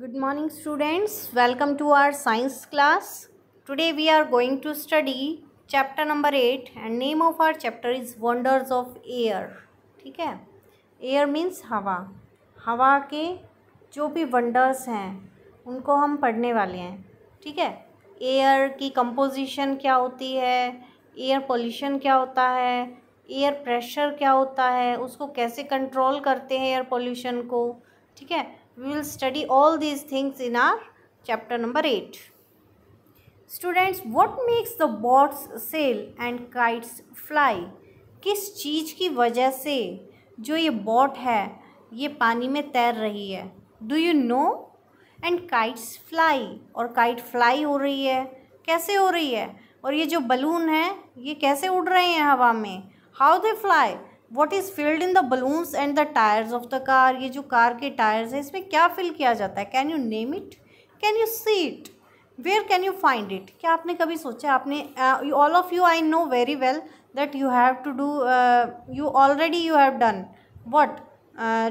Good morning students, welcome to our science class. Today we are going to study chapter number 8 and name of our chapter is Wonders of Air. ठीक है, air means हवा. हवा के जो भी wonders हैं उनको हम पढ़ने वाले हैं. ठीक है, एयर की कंपोजिशन क्या होती है, एयर पोल्यूशन क्या होता है, एयर प्रेशर क्या होता है, उसको कैसे कंट्रोल करते हैं एयर पोल्यूशन को. ठीक है, we will study all these things in our chapter number 8. Students, what makes the birds sail and kites fly? किस चीज़ की वजह से जो ये बोट है ये पानी में तैर रही है? Do you know? And kites fly, और काइट फ्लाई हो रही है. कैसे हो रही है? और ये जो बलून है ये कैसे उड़ रहे हैं हवा में? How they fly? What is filled in the balloons and the tires of the car? ये जो कार के टायर्स हैं इसमें क्या फिल किया जाता है? Can you name it? Can you see it? Where can you find it? क्या आपने कभी सोचा? आपने all of you I know very well that you have to do you have done what?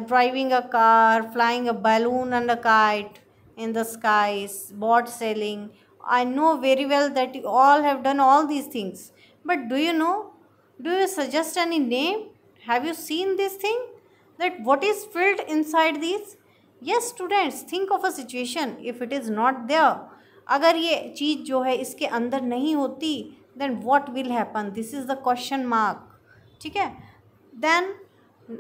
Driving a car, flying a balloon and a kite in the skies, boat sailing. I know very well that you all have done all these things. But do you know? Do you suggest any name? Have you seen this thing? That what is filled inside these? Yes students, think of a situation if it is not there. अगर ये चीज़ जो है इसके अंदर नहीं होती then what will happen? This is the question mark. ठीक है, then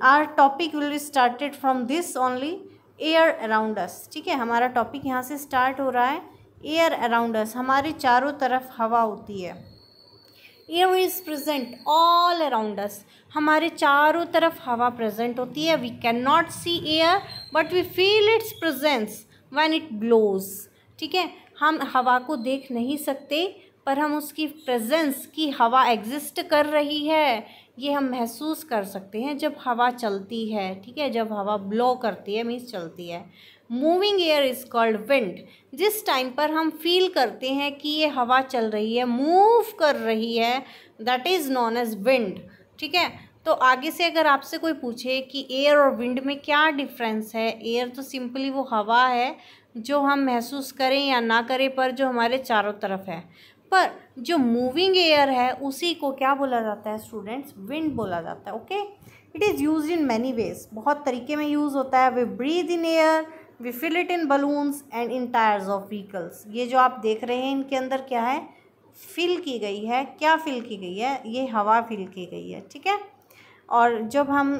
our topic will be started from this only, air around us. ठीक है, हमारा टॉपिक यहाँ से स्टार्ट हो रहा है. एयर अराउंड अस, हमारे चारों तरफ हवा होती है. Air is present all around us, हमारे चारों तरफ हवा प्रेजेंट होती है. We can not see air but we feel its presence when it blows. ठीक है, हम हवा को देख नहीं सकते पर हम उसकी प्रेजेंस की हवा एग्जिस्ट कर रही है ये हम महसूस कर सकते हैं जब हवा चलती है. ठीक है, जब हवा ब्लो करती है मीन्स चलती है. Moving air is called wind. जिस टाइम पर हम फील करते हैं कि ये हवा चल रही है, मूव कर रही है, that is known as wind. ठीक है, तो आगे से अगर आपसे कोई पूछे कि एयर और विंड में क्या डिफरेंस है, एयर तो सिंपली वो हवा है जो हम महसूस करें या ना करें पर जो हमारे चारों तरफ है. पर जो मूविंग एयर है उसी को क्या बोला जाता है स्टूडेंट्स? विंड बोला जाता है. Okay, it is use in many ways, बहुत तरीके में यूज़ होता है. We breathe in air, we fill it in balloons and in tyres of vehicles. ये जो आप देख रहे हैं इनके अंदर क्या है? फिल की गई है. क्या फिल की गई है? ये हवा फिल की गई है. ठीक है, और जब हम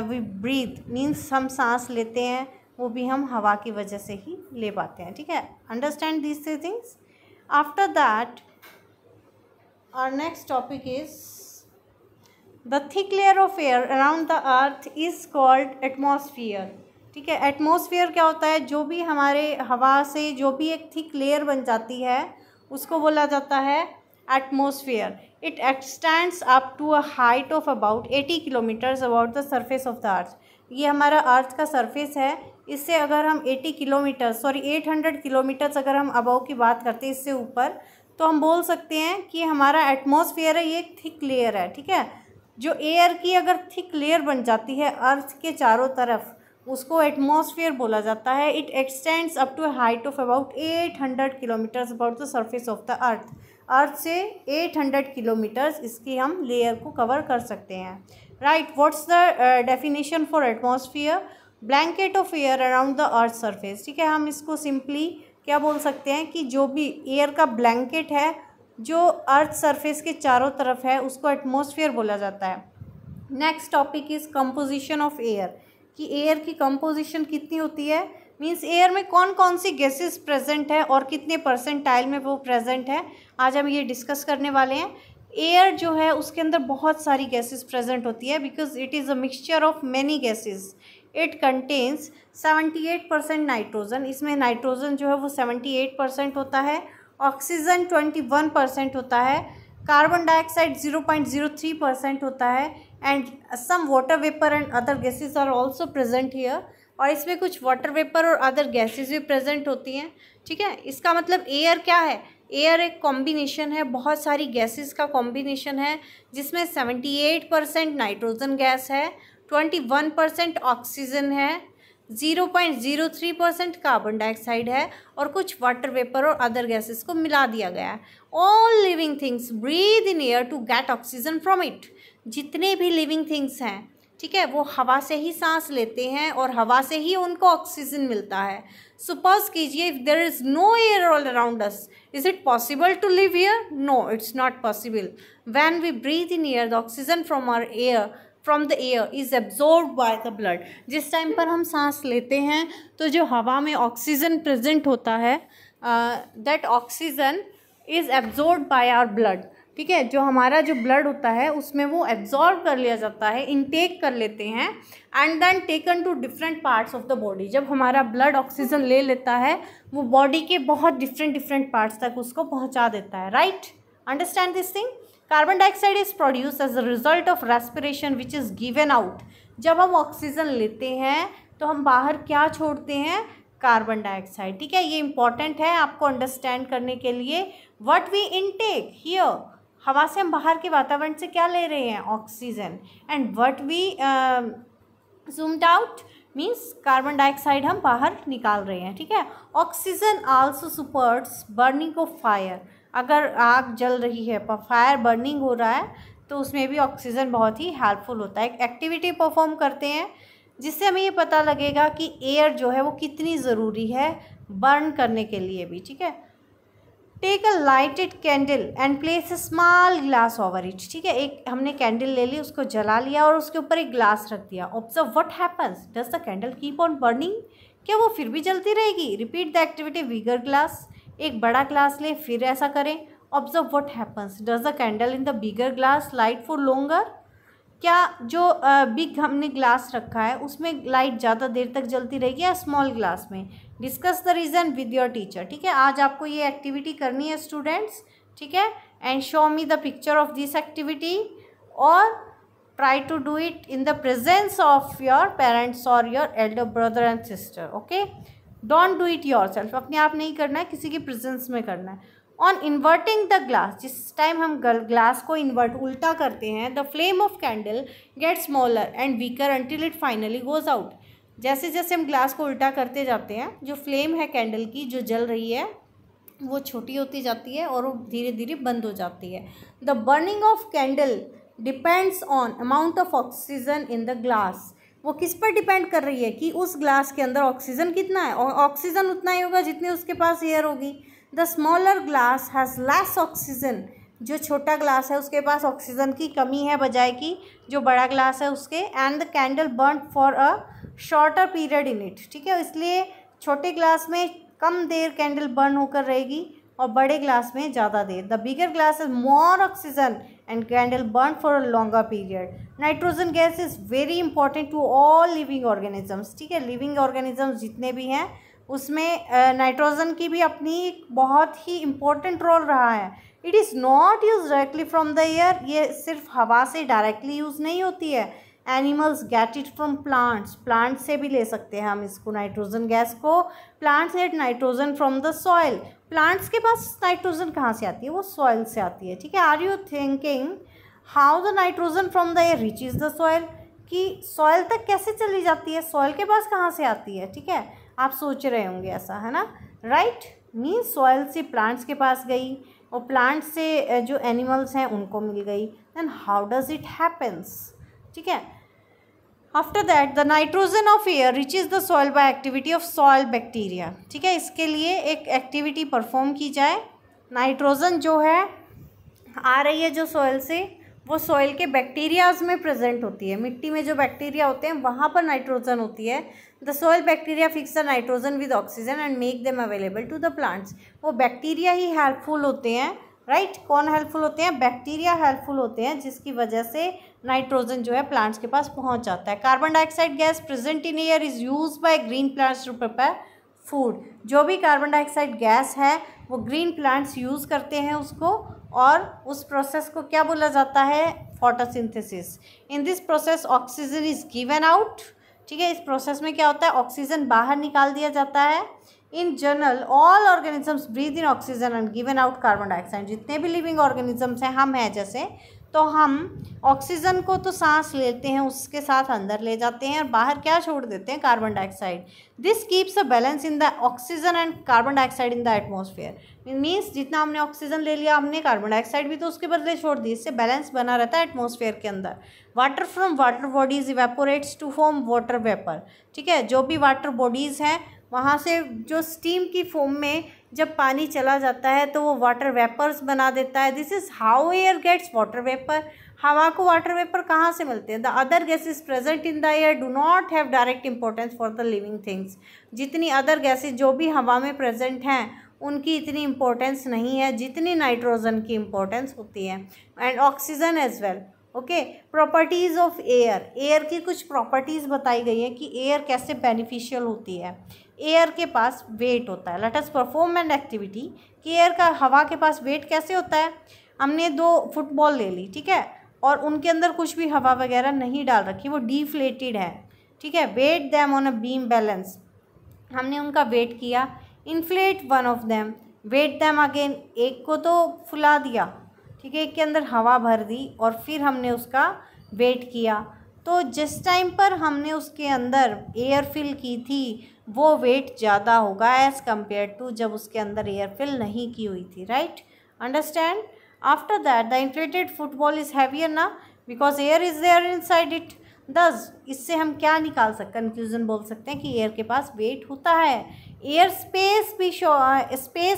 वी ब्रीथ मीन्स हम सांस लेते हैं वो भी हम हवा की वजह से ही ले पाते हैं. ठीक है, understand these three things. After that our next topic is the thick layer of air around the earth is called atmosphere. ठीक है, एटमॉस्फेयर क्या होता है? जो भी हमारे हवा से जो भी एक थिक लेयर बन जाती है उसको बोला जाता है atmosphere. It extends up to a height of about 80 kilometres about the surface of the earth. ये हमारा अर्थ का सरफेस है. इससे अगर हम 800 किलोमीटर्स अगर हम अबाउ की बात करते हैं इससे ऊपर, तो हम बोल सकते हैं कि हमारा एटमॉस्फेयर है ये एक थिक लेयर है. ठीक है, जो एयर की अगर थिक लेयर बन जाती है अर्थ के चारों तरफ उसको एटमॉस्फेयर बोला जाता है. It extends up to a height of about 800 kilometres about the surface of the earth. Earth से 800 किलोमीटर्स इसकी हम लेयर को कवर कर सकते हैं. Right, what's the definition for atmosphere? Blanket of air around the earth surface. ठीक है, हम इसको सिंपली क्या बोल सकते हैं कि जो भी एयर का ब्लैंकेट है जो अर्थ सरफेस के चारों तरफ है उसको एटमॉस्फेयर बोला जाता है. Next topic is composition of air. कि एयर की कंपोजिशन कितनी होती है, मींस एयर में कौन कौन सी गैसेस प्रेजेंट है और कितने परसेंटाइल में वो प्रेजेंट है, आज हम ये डिस्कस करने वाले हैं. एयर जो है उसके अंदर बहुत सारी गैसेस प्रेजेंट होती है because it is a mixture of many gases. It contains 78% nitrogen. इसमें नाइट्रोजन जो है वो 78% होता है. ऑक्सीजन 21% होता है. कार्बन डाइऑक्साइड 0.03% होता है. And some water vapour and other gases are also present here. और इसमें कुछ वाटर वेपर और अदर गैसेस भी प्रेजेंट होती हैं. ठीक है, इसका मतलब एयर क्या है? एयर एक कॉम्बिनेशन है, बहुत सारी गैसेस का कॉम्बिनेशन है जिसमें 78% नाइट्रोजन गैस है, 21% ऑक्सीजन है, 0.03% कार्बन डाइऑक्साइड है और कुछ वाटर वेपर और अदर गैसेस को मिला दिया गया है। All living things breathe in air to get oxygen from it. जितने भी लिविंग थिंग्स हैं, ठीक है, वो हवा से ही सांस लेते हैं और हवा से ही उनको ऑक्सीजन मिलता है। सपोज कीजिए, if there is no air all around us, is it possible to live here? No, it's not possible. When we breathe in air, the oxygen from the air is absorbed by the blood. जिस time पर हम सांस लेते हैं तो जो हवा में ऑक्सीजन प्रेजेंट होता है, that oxygen is absorbed by our blood. ठीक है, जो हमारा जो ब्लड होता है उसमें वो एब्जॉर्ब कर लिया जाता है, इनटेक कर लेते हैं and then taken to different parts of the body. जब हमारा ब्लड ऑक्सीजन ले लेता है, वो बॉडी के बहुत डिफरेंट पार्ट्स तक उसको पहुंचा देता है। Right, understand this thing. Carbon dioxide is produce as a result of respiration which is given out. जब हम ऑक्सीजन लेते हैं तो हम बाहर क्या छोड़ते हैं? Carbon dioxide. ठीक है, ये इंपॉर्टेंट है आपको अंडरस्टैंड करने के लिए। व्हाट वी इनटेक हियर, हवा से हम बाहर के वातावरण से क्या ले रहे हैं? Oxygen. And what we zoomed out means carbon dioxide हम बाहर निकाल रहे हैं। ठीक है, oxygen also supports burning of fire. अगर आग जल रही है, फायर बर्निंग हो रहा है, तो उसमें भी ऑक्सीजन बहुत ही हेल्पफुल होता है। एक एक्टिविटी परफॉर्म करते हैं जिससे हमें ये पता लगेगा कि एयर जो है वो कितनी ज़रूरी है बर्न करने के लिए भी। ठीक है, take a lighted candle and place a small glass over it. ठीक है, एक हमने कैंडल ले ली, उसको जला लिया और उसके ऊपर एक ग्लास रख दिया। Observe what happens, does the candle keep on burning? क्या वो फिर भी जलती रहेगी? Repeat the activity, bigger glass. एक बड़ा ग्लास ले, फिर ऐसा करें। Observe what happens, does the candle in the bigger glass light for longer? क्या जो बिग हमने ग्लास रखा है उसमें लाइट ज़्यादा देर तक जलती रहेगी या स्मॉल ग्लास में? Discuss the reason with your teacher. ठीक है, आज आपको ये एक्टिविटी करनी है स्टूडेंट्स। ठीक है, and show me the picture of this activity और try to do it in the presence of your parents और your elder brother and sister. Okay, don't do it yourself, अपने आप नहीं करना है, किसी के प्रेजेंस में करना है। ऑन इन्वर्टिंग द ग्लास, जिस टाइम हम ग्लास को इन्वर्ट उल्टा करते हैं, the flame of candle get smaller and weaker until it finally goes out. जैसे जैसे हम ग्लास को उल्टा करते जाते हैं, जो फ्लेम है कैंडल की जो जल रही है वो छोटी होती जाती है और वो धीरे धीरे बंद हो जाती है। The burning of candle depends on amount of oxygen in the glass. वो किस पर डिपेंड कर रही है कि उस ग्लास के अंदर ऑक्सीजन कितना है, और ऑक्सीजन उतना ही होगा जितनी उसके पास एयर होगी। The smaller glass has less oxygen. जो छोटा ग्लास है उसके पास ऑक्सीजन की कमी है बजाय कि जो बड़ा ग्लास है उसके। And the candle burn for a shorter period in it. ठीक है, इसलिए छोटे ग्लास में कम देर कैंडल बर्न होकर रहेगी और बड़े ग्लास में ज़्यादा देर। The bigger glass is more oxygen and candle burn for a longer period. Nitrogen gas is very important to all living organisms. ठीक है, लिविंग ऑर्गेनिजम्स जितने भी हैं उसमें नाइट्रोजन की भी अपनी एक बहुत ही इम्पोर्टेंट रोल रहा है। It is not use directly from the air, ये सिर्फ हवा से डायरेक्टली यूज़ नहीं होती है। Animals get it from plants, plant से भी ले सकते हैं हम इसको, नाइट्रोजन गैस को। Plants get nitrogen from the soil. Plants के पास नाइट्रोजन कहाँ से आती है? वो सॉइल से आती है। ठीक है, are you thinking how the nitrogen from the air reaches the soil? कि सॉइल तक कैसे चली जाती है, सॉइल के पास कहाँ से आती है? ठीक है, आप सोच रहे होंगे ऐसा, है ना? राइट, मीन्स सॉइल से प्लांट्स के पास गई और प्लांट्स से जो एनिमल्स हैं उनको मिल गई। Then how does it happens? ठीक है, after that the nitrogen of air reaches the soil by activity of soil bacteria. ठीक है, इसके लिए एक एक्टिविटी परफॉर्म की जाए। नाइट्रोजन जो है आ रही है जो सॉइल से, वो सॉइल के बैक्टीरियाज में प्रेजेंट होती है। मिट्टी में जो बैक्टीरिया होते हैं वहाँ पर नाइट्रोजन होती है। The soil bacteria fix the nitrogen with oxygen and make them available to the plants. वो बैक्टीरिया ही हेल्पफुल होते हैं। राइट, कौन हेल्पफुल होते हैं? बैक्टीरिया हेल्पफुल होते हैं, जिसकी वजह से नाइट्रोजन जो है प्लांट्स के पास पहुंच जाता है। Carbon dioxide gas present in air is used by green plants to prepare food. जो भी कार्बन डाइऑक्साइड गैस है वो ग्रीन प्लांट्स यूज़ करते हैं उसको, और उस प्रोसेस को क्या बोला जाता है? Photosynthesis. In this process oxygen is given out. ठीक है, इस प्रोसेस में क्या होता है? ऑक्सीजन बाहर निकाल दिया जाता है। In general all organisms breathe in oxygen and given out carbon dioxide. जितने भी लिविंग ऑर्गेनिजम्स हैं, हम हैं जैसे, तो हम ऑक्सीजन को तो सांस लेते हैं, उसके साथ अंदर ले जाते हैं और बाहर क्या छोड़ देते हैं, carbon dioxide. This keeps a balance in the oxygen and carbon dioxide in the atmosphere. Means जितना हमने ऑक्सीजन ले लिया, हमने कार्बन डाइऑक्साइड भी तो उसके बदले छोड़ दी, इससे बैलेंस बना रहता है एटमॉस्फेयर के अंदर। Water from water bodies evaporates to form water vapour. ठीक है, जो भी वाटर बॉडीज़ हैं वहाँ से जो स्टीम की फॉर्म में जब पानी चला जाता है तो वो वाटर वेपर्स बना देता है। This is how air gets water vapour. हवा को वाटर वेपर कहाँ से मिलते हैं? The other gases present in the air do not have direct importance for the living things. जितनी अदर गैसेज जो भी हवा में प्रेजेंट हैं उनकी इतनी इंपॉर्टेंस नहीं है जितनी नाइट्रोजन की इंपॉर्टेंस होती है, and oxygen as well. Okay, properties of air. Air की कुछ प्रॉपर्टीज़ बताई गई हैं कि एयर कैसे बेनिफिशियल होती है। एयर के पास वेट होता है। Let us perform an activity कि एयर का, हवा के पास वेट कैसे होता है। हमने 2 फुटबॉल ले ली, ठीक है, और उनके अंदर कुछ भी हवा वगैरह नहीं डाल रखी, वो डिफ्लेटेड है, ठीक है। Weigh them on a beam balance, हमने उनका वेट किया। Inflate one of them, weigh them again, एक को तो फुला दिया, ठीक है, एक के अंदर हवा भर दी और फिर हमने उसका वेट किया। तो जिस टाइम पर हमने उसके अंदर एयर फिल की थी वो वेट ज़्यादा होगा एज़ कम्पेयर टू जब उसके अंदर एयर फिल नहीं की हुई थी, right. Understand. After that the inflated football is heavier ना, because air is there inside it. दस, इससे हम क्या निकाल सकते, कंक्लूजन बोल सकते हैं कि एयर के पास वेट होता है। एयर स्पेस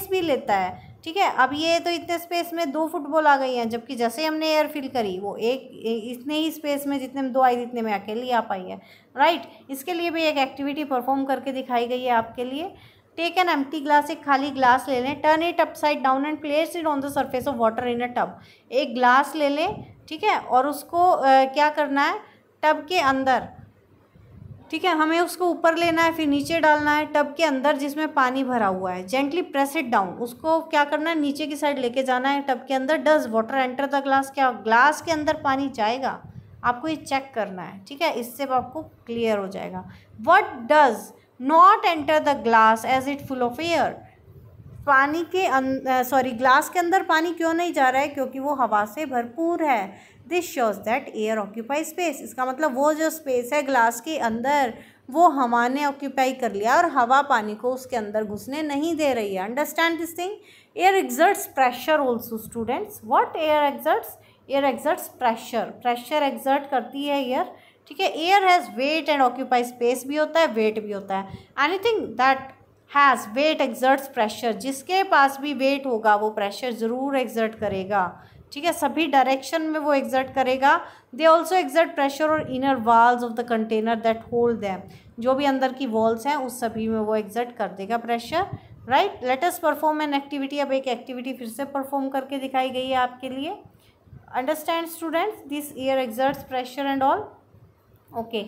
भी लेता है, ठीक है। अब ये तो इतने स्पेस में 2 फुटबॉल आ गई हैं, जबकि जैसे हमने एयर फिल करी वो इतने ही स्पेस में जितने में 2 आई इतने में अकेली आ पाई है, राइट। इसके लिए भी एक एक्टिविटी परफॉर्म करके दिखाई गई है आपके लिए। टेक एन एम्प्टी ग्लास, एक खाली ग्लास ले लें, turn it upside down and place it on the surface of water in a tub. एक ग्लास ले लें, ठीक है, और उसको क्या करना है, टब के अंदर, ठीक है, हमें उसको ऊपर लेना है फिर नीचे डालना है टब के अंदर जिसमें पानी भरा हुआ है। जेंटली प्रेस इट डाउन, उसको क्या करना है, नीचे की साइड लेके जाना है टब के अंदर। Does water enter the glass, क्या ग्लास के अंदर पानी जाएगा, आपको ये चेक करना है, ठीक है, इससे आपको क्लियर हो जाएगा। What does not enter the glass as it full of air, पानी के ग्लास के अंदर पानी क्यों नहीं जा रहा है, क्योंकि वो हवा से भरपूर है। This shows that air occupy space, इसका मतलब वो जो स्पेस है ग्लास के अंदर वो हवा ने ऑक्यूपाई कर लिया और हवा पानी को उसके अंदर घुसने नहीं दे रही है। Understand this thing. Air exerts pressure also students. What air exerts, air exerts pressure, pressure exert करती है एयर, ठीक है। Air has wait and occupy space भी होता है, वेट भी होता है। Anything that has wait exerts pressure, जिसके पास भी वेट होगा वो प्रेशर ज़रूर एक्सर्ट करेगा, ठीक है, सभी डायरेक्शन में वो एक्सर्ट करेगा। दे ऑल्सो एक्सर्ट प्रेशर और inner walls of the container that hold them, जो भी अंदर की वॉल्स हैं उस सभी में वो एक्सर्ट कर देगा pressure, right. Let us perform an activity. अब एक एक्टिविटी फिर से परफॉर्म करके दिखाई गई है आपके लिए। Understand students this air exerts pressure and all. Okay,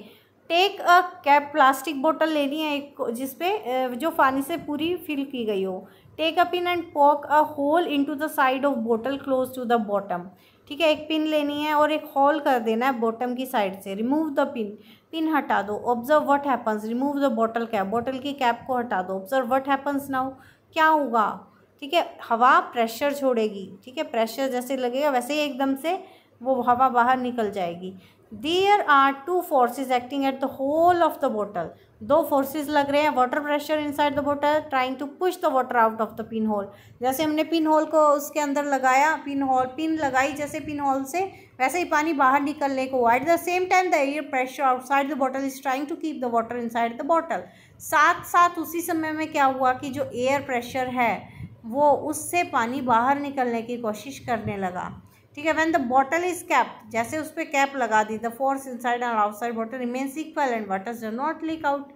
take a cap, plastic बोतल लेनी है एक जिसपे जो पानी से पूरी फिल की गई हो। Take a pin and poke a hole into the side of बोतल क्लोज टू द बॉटम, ठीक है, एक पिन लेनी है और एक होल कर देना है बॉटम की साइड से। रिमूव द पिन, पिन हटा दो। Observe what happens, remove the bottle cap, bottle की कैप को हटा दो। ऑब्जर्व व्हाट हैपन्स नाउ, क्या होगा, ठीक है, हवा प्रेशर छोड़ेगी, ठीक है, प्रेशर जैसे लगेगा वैसे ही एकदम से वो हवा बाहर निकल जाएगी। There are 2 forces acting at the whole of the bottle. 2 forces लग रहे हैं, water pressure inside the bottle trying to push the water out of the pin hole. जैसे हमने पिन होल को उसके अंदर लगाया, पिन लगाई जैसे पिन होल से, वैसे ही पानी बाहर निकलने को। At the same time the air pressure outside the bottle is trying to keep the water inside the bottle. साथ साथ उसी समय में क्या हुआ कि जो एयर प्रेशर है वो उससे पानी बाहर निकलने की कोशिश करने लगा, ठीक है। When the bottle is capped, जैसे उस पर कैप लगा दी, the force inside and outside bottle remains equal and water does not leak out.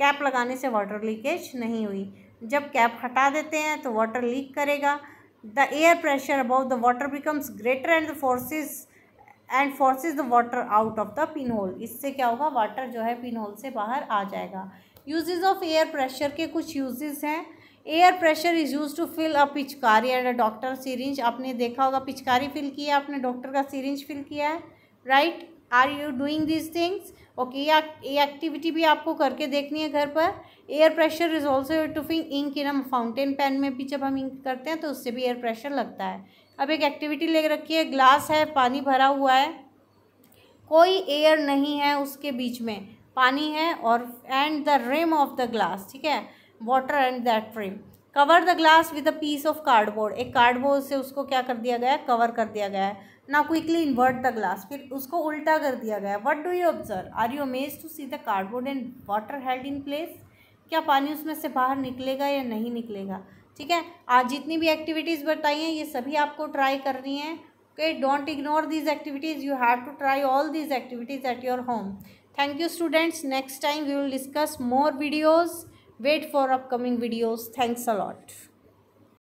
Cap लगाने से वाटर लीकेज नहीं हुई। जब कैप हटा देते हैं तो वाटर लीक करेगा। The air pressure above the water becomes greater and the forces the water out of the pin whole. इससे क्या होगा, वाटर जो है पिन होल से बाहर आ जाएगा। यूजेज ऑफ एयर प्रेशर के कुछ यूजेस हैं। Air pressure is use to fill a pichkari and a doctor syringe. आपने देखा होगा पिचकारी फिल किया, आपने डॉक्टर का सिरिंज फिल किया है, right. Are you doing this things. Okay, ये एक्टिविटी भी आपको करके देखनी है घर पर। एयर प्रेशर इज ऑल्सो टूफिंग इंक इन फाउंटेन पेन में भी जब हम इंक करते हैं तो उससे भी एयर प्रेशर लगता है। अब एक एक्टिविटी ले रखी है, ग्लास है, पानी भरा हुआ है, कोई एयर नहीं है उसके बीच में, पानी है और and the rim of the glass, ठीक है, water and that rim, cover the glass with a piece of cardboard, एक कार्डबोर्ड से उसको क्या कर दिया गया है, कवर कर दिया गया है। ना क्विकली इन्वर्ट द ग्लास, फिर उसको उल्टा कर दिया गया है। What do you observe, are you amazed to see the cardboard and water held in place, क्या पानी उसमें से बाहर निकलेगा या नहीं निकलेगा, ठीक है। आज जितनी भी एक्टिविटीज़ बताई हैं ये सभी आपको ट्राई करनी है। Okay, don't ignore these activities. You have to try all these activities at your home. Thank you, students. Next time we will discuss more videos. Wait for upcoming videos. Thanks a lot.